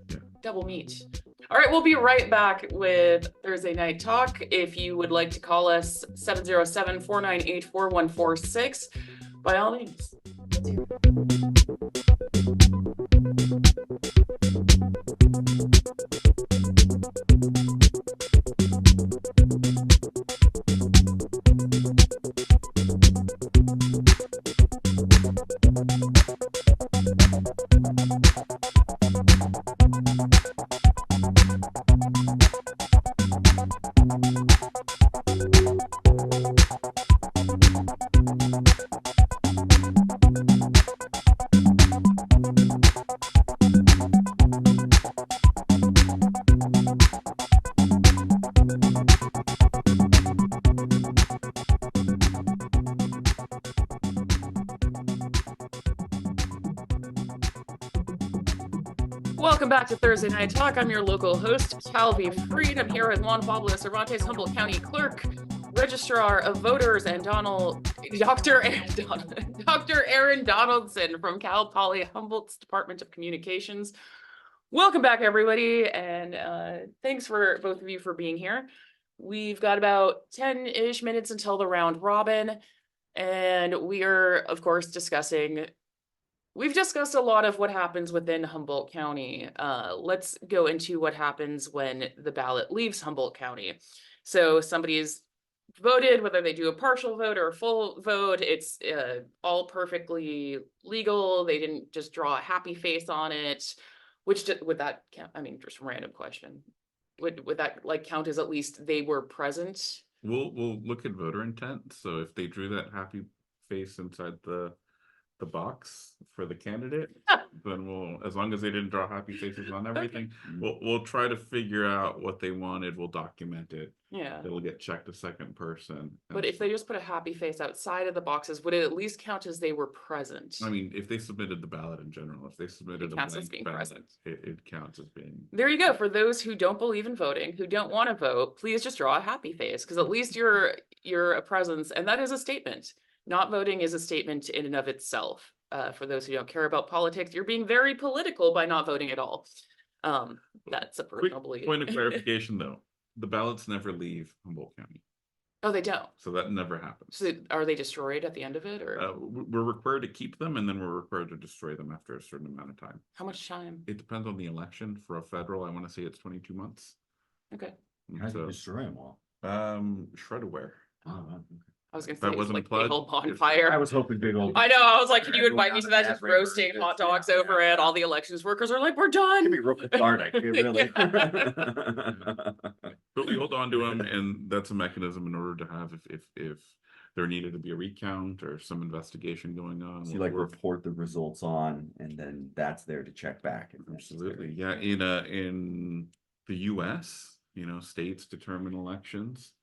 Double meat. All right, we'll be right back with Thursday Night Talk. If you would like to call us, 707-498-4146, by all means. Welcome back to Thursday Night Talk. I'm your local host, Talvi Freed. I'm here with Juan Pablo Cervantes, Humboldt County Clerk, Registrar of Voters, and Dr. Aaron Donaldson from Cal Poly Humboldt's Department of Communications. Welcome back, everybody, and thanks for both of you for being here. We've got about 10-ish minutes until the round robin, and we are, of course, we've discussed a lot of what happens within Humboldt County. Let's go into what happens when the ballot leaves Humboldt County. So somebody's voted, whether they do a partial vote or a full vote, it's all perfectly legal. They didn't just draw a happy face on it. Would that count? I mean, just a random question. Would that like count as at least they were present? We'll look at voter intent. So if they drew that happy face inside the box for the candidate, then we'll, as long as they didn't draw happy faces on everything, we'll try to figure out what they wanted. We'll document it. Yeah. It'll get checked a second person. But if they just put a happy face outside of the boxes, would it at least count as they were present? I mean, if they submitted the ballot in general, if they submitted It counts as being present. It counts as being. There you go. For those who don't believe in voting, who don't want to vote, please just draw a happy face, because at least you're a presence, and that is a statement. Not voting is a statement in and of itself. For those who don't care about politics, you're being very political by not voting at all. That's a personal belief. Point of clarification, though. The ballots never leave Humboldt County. Oh, they don't. So that never happens. So are they destroyed at the end of it, or we're required to keep them, and then we're required to destroy them after a certain amount of time. how much time? It depends on the election. For a federal, I want to say it's 22 months. Okay. How do you destroy them all? Shred-aware. Oh, okay. I was gonna That say wasn't like plugged. big old bonfire. I was hoping big old. I know. I was like, can you invite me to that? Just roasting hot dogs over it. All the elections workers are like, we're Can done. be real cathartic, really. But we hold on to them, and that's a mechanism in order to have if there needed to be a recount or some investigation going on. So you like report the results on, and then that's there to check back. Absolutely, yeah. In the U.S., states determine elections.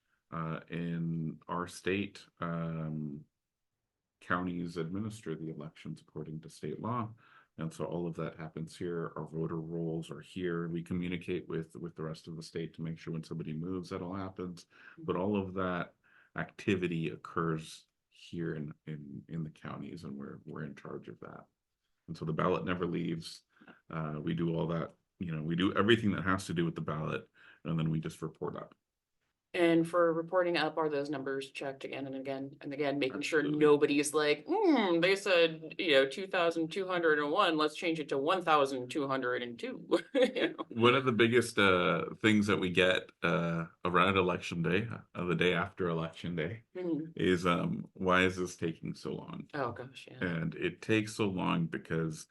In our state, counties administer the elections according to state law. And so all of that happens here. Our voter rolls are here. We communicate with the rest of the state to make sure when somebody moves, that all happens. But all of that activity occurs here in the counties, and we're in charge of that. And so the ballot never leaves. We do all that, we do everything that has to do with the ballot, and then we just report up. And for reporting up, are those numbers checked again and again and again, making sure Absolutely. nobody's like, they said, 2,201, let's change it to 1,202. One of the biggest things that we get around election day, the day after election day, is why is this taking so long? Oh gosh, yeah. And it takes so long because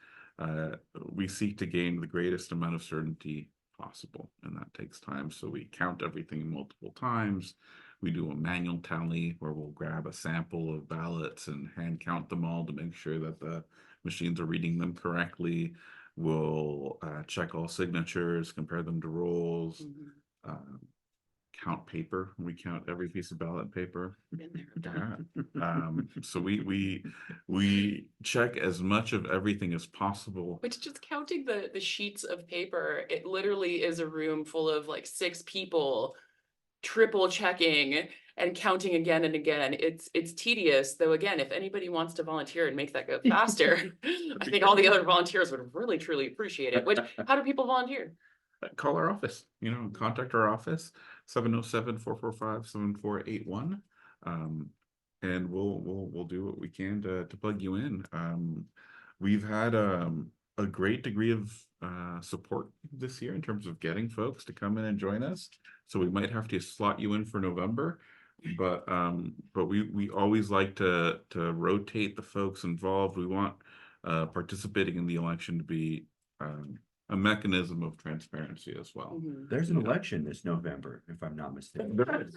we seek to gain the greatest amount of certainty possible, and that takes time. So we count everything multiple times. We do a manual tally where we'll grab a sample of ballots and hand count them all to make sure that the machines are reading them correctly. We'll check all signatures, compare them to rolls, count paper. We count every piece of ballot paper. Been there, done. So we check as much of everything as possible. Which, just counting the sheets of paper, it literally is a room full of like 6 people triple checking and counting again and again. It's tedious, though. Again, if anybody wants to volunteer and make that go faster, I think all the other volunteers would really truly appreciate it. Which, how do people volunteer? Call our office, contact our office, 707-445-7481. And we'll do what we can to plug you in. We've had a great degree of support this year in terms of getting folks to come in and join us. So we might have to slot you in for November, but we always like to rotate the folks involved. We want participating in the election to be a mechanism of transparency as well. There's an election this November, if I'm not mistaken. There is.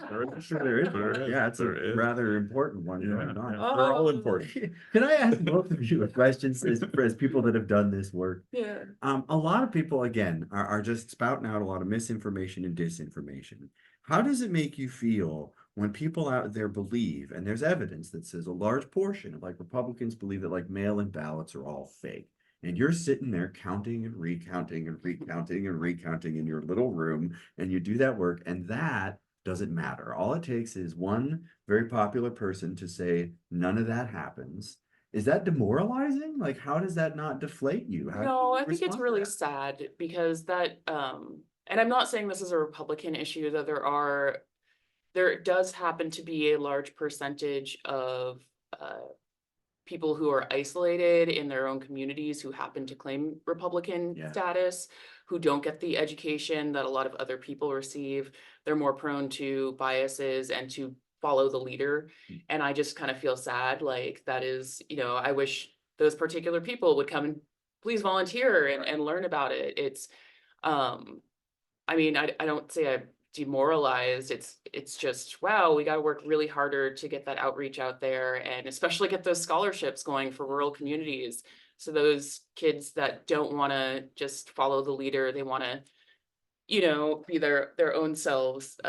Yeah, it's a rather important one. Yeah, Going on. they're all important. Can I ask both of you a question as people that have done this work? Yeah. A lot of people, again, are just spouting out a lot of misinformation and disinformation. How does it make you feel when people out there believe, and there's evidence that says a large portion, like Republicans believe that like mail-in ballots are all fake? and you're sitting there counting and recounting and recounting and recounting in your little room, and you do that work, and that doesn't matter. All it takes is one very popular person to say none of that happens. Is that demoralizing? Like, how does that not deflate you? How do No, you I think it's respond to really that? sad because that, and I'm not saying this is a Republican issue, that there does happen to be a large percentage of people who are isolated in their own communities who happen to claim Republican Yeah. status, who don't get the education that a lot of other people receive. They're more prone to biases and to follow the leader. And I just kind of feel sad. Like that is, I wish those particular people would come and please volunteer and learn about it. It's, I mean, I don't say I'm demoralized. It's just, wow, we got to work really harder to get that outreach out there and especially get those scholarships going for rural communities. So those kids that don't want to just follow the leader, they want to, be their own selves.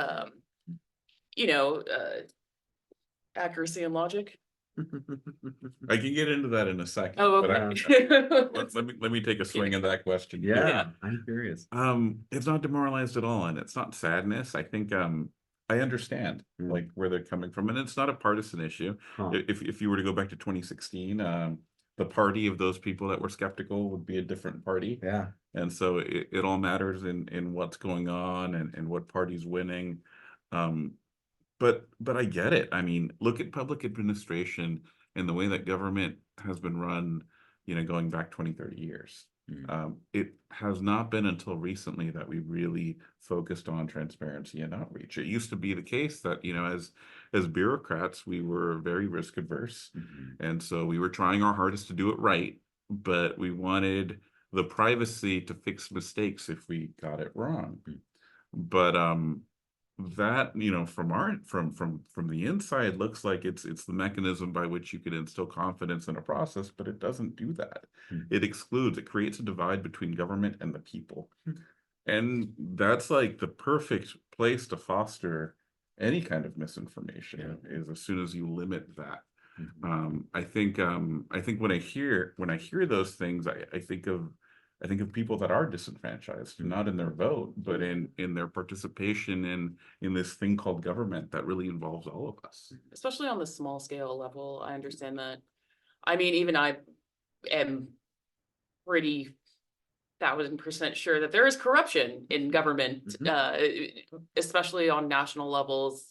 You know, uh, Accuracy and logic. I can get into that in a second, Oh, but okay. let me take a swing at that question. Yeah, Yeah. I'm curious. It's not demoralized at all, and it's not sadness. I think I understand like where they're coming from, and it's not a partisan issue. Huh. If you were to go back to 2016, the party of those people that were skeptical would be a different party. Yeah. And so it all matters in what's going on and what party's winning. Um, but I get it. I mean, look at public administration and the way that government has been run, going back 20, 30 years. It has not been until recently that we really focused on transparency and outreach. It used to be the case that, as bureaucrats, we were very risk adverse. And so we were trying our hardest to do it right, but we wanted the privacy to fix mistakes if we got it wrong. But that from the inside looks like it's the mechanism by which you can instill confidence in a process, but it doesn't do that. It excludes, it creates a divide between government and the people. And that's like the perfect place to foster any kind of misinformation, is as soon as you limit that. I think when I hear those things, I think of people that are disenfranchised, not in their vote, but in their participation in this thing called government that really involves all of us. Especially on the small scale level, I understand that. I mean, even I am pretty 1,000% sure that there is corruption in government, especially on national levels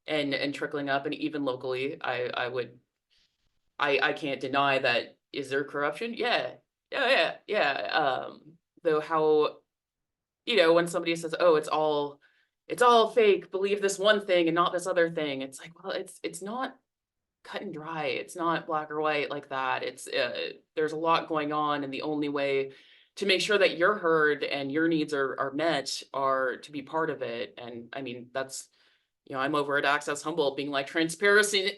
and trickling up, and even locally. I can't deny that. Is there corruption? Yeah. Though how, when somebody says, "Oh, it's all fake. Believe this one thing and not this other thing," it's like, well, it's not cut and dry. It's not black or white like that. There's a lot going on, and the only way to make sure that you're heard and your needs are met are to be part of it. And I mean, that's, I'm over at Access Humboldt being like transparency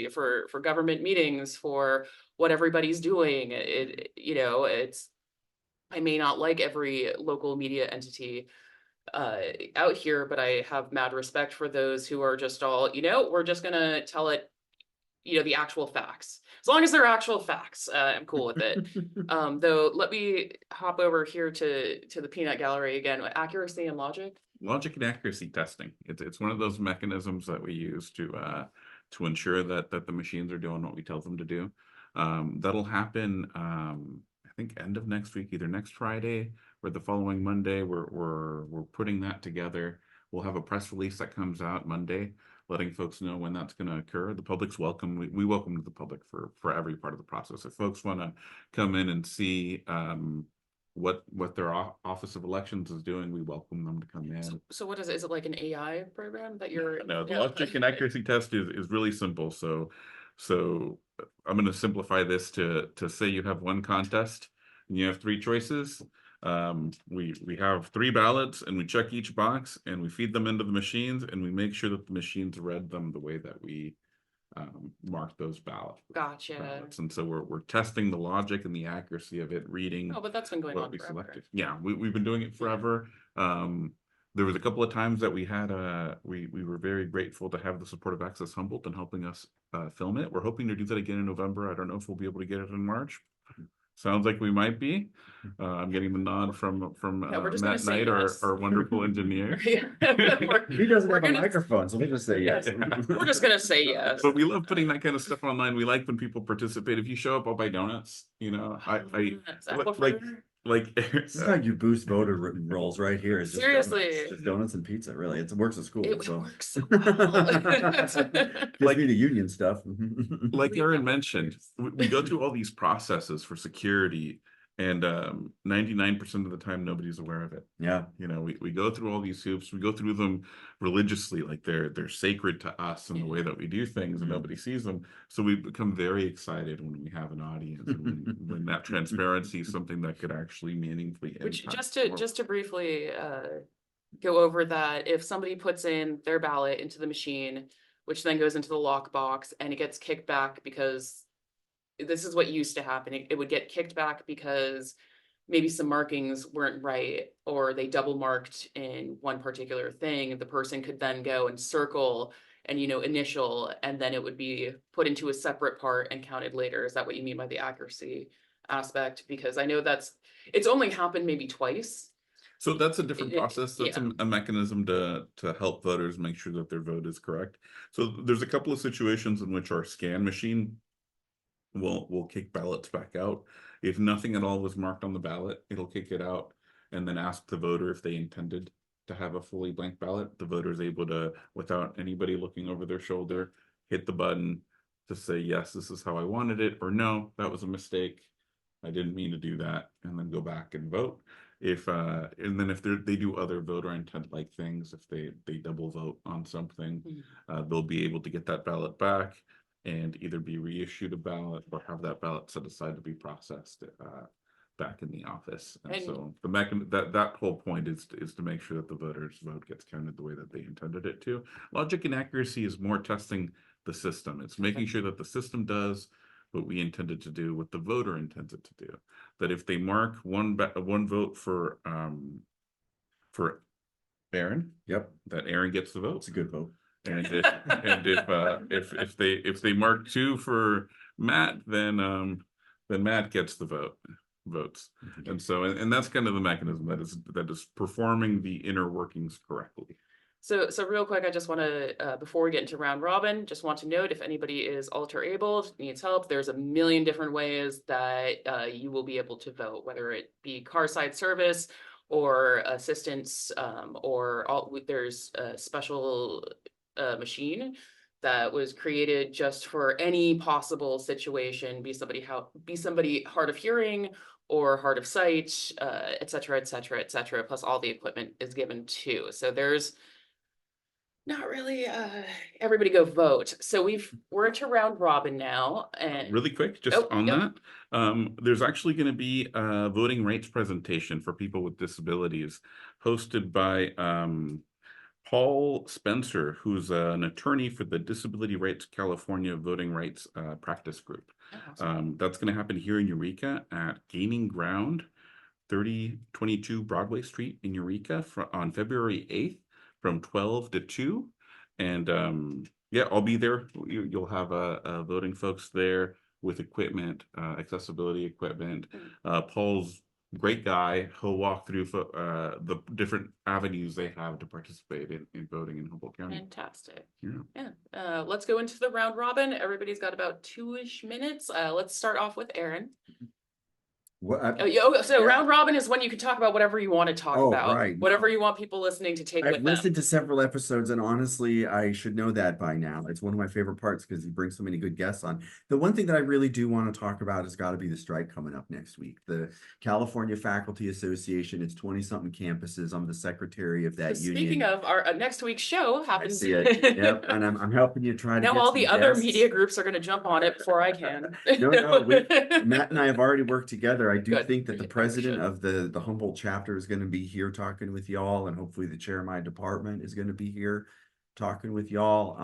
for government meetings, for what everybody's doing. It's, I may not like every local media entity out here, but I have mad respect for those who are just all, we're just gonna tell it, the actual facts. As long as they're actual facts, I'm cool with it. Though, let me hop over here to the peanut gallery again. Accuracy and logic. Logic and accuracy testing. It's one of those mechanisms that we use to ensure that the machines are doing what we tell them to do. That'll happen, I think end of next week, either next Friday or the following Monday. We're putting that together. We'll have a press release that comes out Monday, letting folks know when that's going to occur. The public's welcome. We welcome the public for every part of the process. If folks want to come in and see what their Office of Elections is doing, we welcome them to come in. So what is it? Is it like an AI program that you're? No, the logic and accuracy test is really simple. So I'm going to simplify this to say you have one contest and you have three choices. We have three ballots, and we check each box, and we feed them into the machines, and we make sure that the machines read them the way that we mark those ballots. Gotcha. And so we're testing the logic and the accuracy of it reading. Oh, but that's been going on we forever. selected. Yeah, we've been doing it forever. there was a couple of times that we had we were very grateful to have the support of Access Humboldt in helping us film it. We're hoping to do that again in November. I don't know if we'll be able to get it in March. Sounds like we might be. I'm getting the nod from Yeah, we're just gonna Matt say Knight, yes. our wonderful engineer. He doesn't have a gonna- microphone, so we'll just say yes. We're just gonna say yes. But we love putting that kind of stuff online. We like when people participate. If you show up, I'll buy donuts. You know, like This is how you boost voter rolls right here. It's just Seriously. donuts, just donuts and pizza. Really, it works at school. It so. works so well. Gives me the union stuff. Like Aaron mentioned, we go through all these processes for security, and 99% of the time nobody's aware of it. Yeah. You know, we go through all these hoops, we go through them religiously, like they're sacred to us in the way that we do things, and nobody sees them. So we become very excited when we have an audience, and when that transparency is something that could actually meaningfully Which impact just to briefly go over that, if somebody puts in their ballot into the machine, which then goes into the lockbox and it gets kicked back because this is what used to happen. It would get kicked back because maybe some markings weren't right, or they double marked in one particular thing. The person could then go and circle and, initial, and then it would be put into a separate part and counted later. Is that what you mean by the accuracy aspect? Because I know it's only happened maybe twice. So that's a different process. That's yeah. a mechanism to help voters make sure that their vote is correct. So there's a couple of situations in which our scan machine will kick ballots back out. If nothing at all was marked on the ballot, it'll kick it out and then ask the voter if they intended to have a fully blank ballot. The voter is able to, without anybody looking over their shoulder, hit the button to say, yes, this is how I wanted it, or no, that was a mistake, I didn't mean to do that, and then go back and vote. And then if they do other voter intent like things, if they double vote on something, they'll be able to get that ballot back and either be reissued a ballot or have that ballot set aside to be processed back in the office. And so that whole point is to make sure that the voter's vote gets counted the way that they intended it to. Logic and accuracy is more testing the system. It's making sure that the system does what we intended to do, what the voter intends it to do. That if they mark one vote for Aaron, Yep, that Aaron gets the vote. it's a good vote. And if they mark 2 for Matt, then Matt gets the votes. And so and that's kind of the mechanism that is performing the inner workings correctly. So real quick, I just want to, before we get into round robin, just want to note, if anybody is alter abled, needs help, there's a million different ways that you will be able to vote, whether it be car side service or assistance, there's a special machine that was created just for any possible situation, be somebody hard of hearing or hard of sight, et cetera, et cetera, et cetera. Plus all the equipment is given too. So there's not really everybody go vote. So we're into round robin now. And really quick, just on that, there's actually going to be a voting rights presentation for people with disabilities hosted by Paul Spencer, who's an attorney for the Disability Rights California Voting Rights Practice Group. Awesome. That's going to happen here in Eureka at Gaining Ground, 3022 Broadway Street in Eureka on February 8th from 12 to 2. And yeah, I'll be there. You'll have voting folks there with equipment, accessibility equipment. Paul's great guy. He'll walk through the different avenues they have to participate in voting in Humboldt County. Fantastic. Yeah. Let's go into the round robin. Everybody's got about 2-ish minutes. Let's start off with Aaron. Round robin is when you can talk about whatever you want to talk about. Right. Whatever you want people listening to take with them. I've listened to several episodes, and honestly, I should know that by now. It's one of my favorite parts because he brings so many good guests on. The one thing that I really do want to talk about has got to be the strike coming up next week. The California Faculty Association, it's 20-something campuses. I'm the secretary of that union. Speaking of, our next week's show happens. I see it. Yep, and I'm helping you try to now get all the other guests. media groups are going to jump on it before I can. No, Matt and I have already worked together. I do think that the president of the Humboldt chapter is going to be here talking with y'all, and hopefully the chair of my department is going to be here talking with y'all.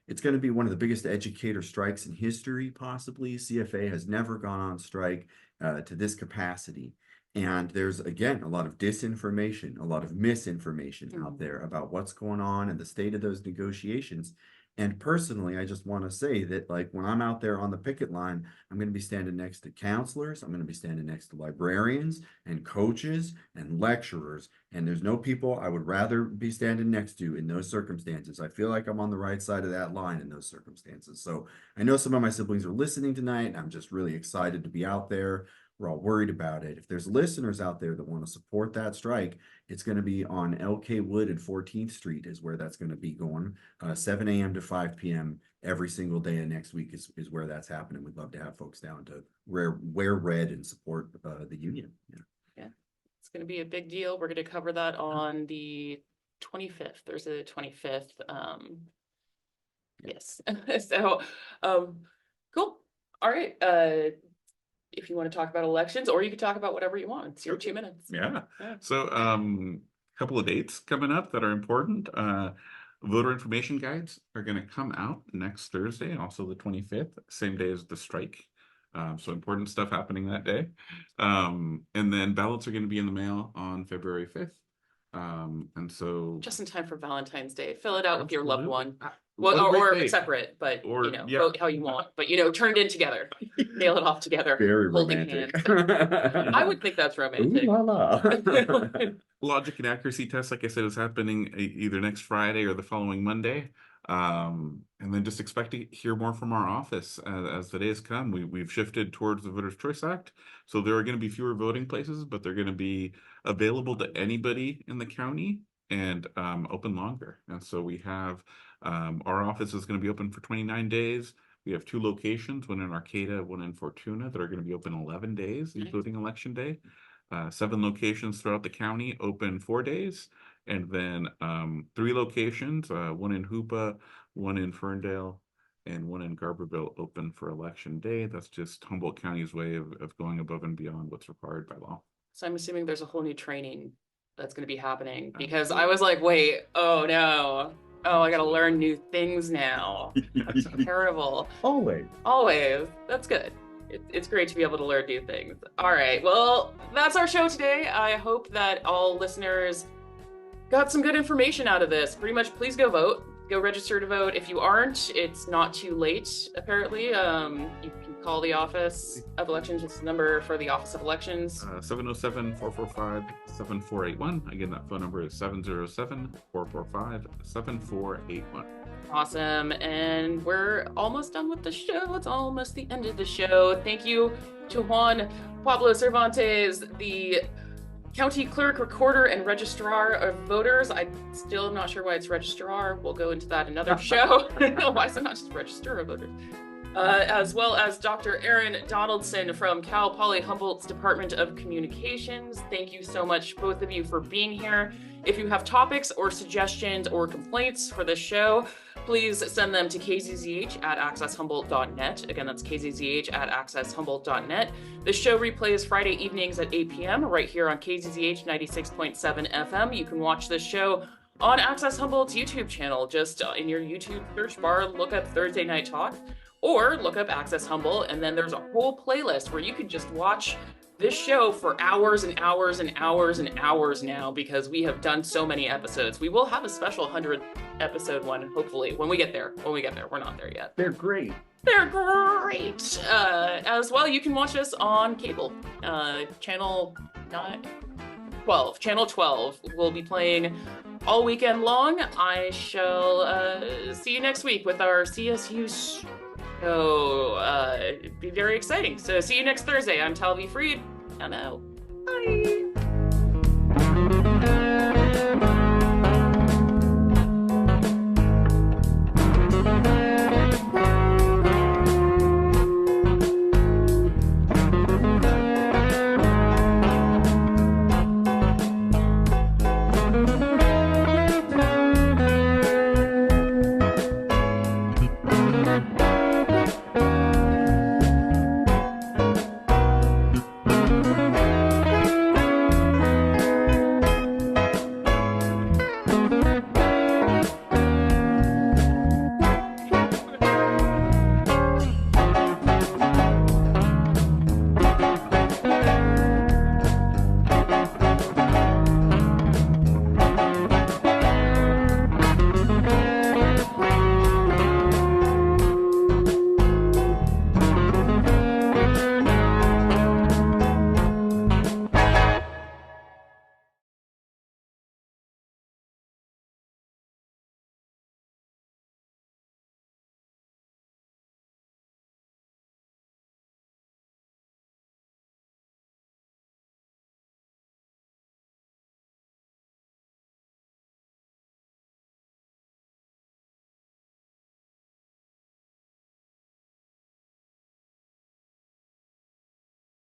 It's going to be one of the biggest educator strikes in history, possibly. CFA has never gone on strike to this capacity. And there's, again, a lot of disinformation, a lot of misinformation out there about what's going on and the state of those negotiations. And personally, I just want to say that, like, when I'm out there on the picket line, I'm going to be standing next to counselors, I'm going to be standing next to librarians and coaches and lecturers. And there's no people I would rather be standing next to in those circumstances. I feel like I'm on the right side of that line in those circumstances. So I know some of my siblings are listening tonight. I'm just really excited to be out there. We're all worried about it. If there's listeners out there that want to support that strike, it's going to be on LK Wood and 14th Street is where that's going to be going. 7 a.m. to 5 p.m. every single day of next week is where that's happening. We'd love to have folks down to wear red and support the union. Yeah, it's going to be a big deal. We're going to cover that on the 25th, Thursday the 25th. Yes. So, cool. All right. If you want to talk about elections, or you can talk about whatever you want. It's your 2 minutes. Yeah. So, couple of dates coming up that are important. Voter information guides are going to come out next Thursday, also the 25th, same day as the strike. So important stuff happening that day. And then ballots are going to be in the mail on February 5th. And so Just in time for Valentine's Day. Fill it out with your loved one. what a Well, great or day. separate, but Or, yeah. vote how you want. But turn it in together. Nail it off together. Very holding romantic. hands. I would think that's romantic. Ooh la la. Logic and accuracy test, like I said, is happening either next Friday or the following Monday. And then just expect to hear more from our office as the days come. We've shifted towards the Voters' Choice Act. So there are going to be fewer voting places, but they're going to be available to anybody in the county and open longer. And so we have our office is going to be open for 29 days. We have 2 locations, one in Arcata, one in Fortuna, that are going to be open 11 days, including Election Day. 7 locations throughout the county open 4 days, and then 3 locations, one in Hoopa, one in Ferndale, and one in Garberville open for Election Day. That's just Humboldt County's way of going above and beyond what's required by law. So I'm assuming there's a whole new training that's going to be happening, because I was like, wait, oh no. Oh, I got to learn new things now. That's terrible. Always. That's good. It's great to be able to learn new things. All right, well, that's our show today. I hope that all listeners got some good information out of this. Pretty much, please go vote. Go register to vote. If you aren't, it's not too late, apparently. You can call the Office of Elections. It's the number for the Office of Elections. 707-445-7481. Again, that phone number is 707-445-7481. Awesome. And we're almost done with the show. It's almost the end of the show. Thank you to Juan Pablo Cervantes, the County Clerk, Recorder, and Registrar of Voters. I still am not sure why it's Registrar. We'll go into that another show. Why is it not just Register of Voters? As well as Dr. Aaron Donaldson from Cal Poly Humboldt's Department of Communications. Thank you so much, both of you, for being here. If you have topics or suggestions or complaints for this show, please send them to kzzh@accesshumboldt.net. Again, that's kzzh@accesshumboldt.net. The show replays Friday evenings at 8 p.m. right here on KZZH 96.7 FM. You can watch this show on Access Humboldt's YouTube channel. Just in your YouTube search bar, look up Thursday Night Talk, or look up Access Humboldt, and then there's a whole playlist where you can just watch this show for hours and hours and hours and hours now, because we have done so many episodes. We will have a special 100th episode one, hopefully, when we get there. We're not there yet. They're great. They're great. As well, you can watch us on cable. Channel 12. Channel 12 will be playing all weekend long. I shall see you next week with our CSU show. It'd be very exciting. So see you next Thursday. I'm Talvi Freed. I'm out. Bye.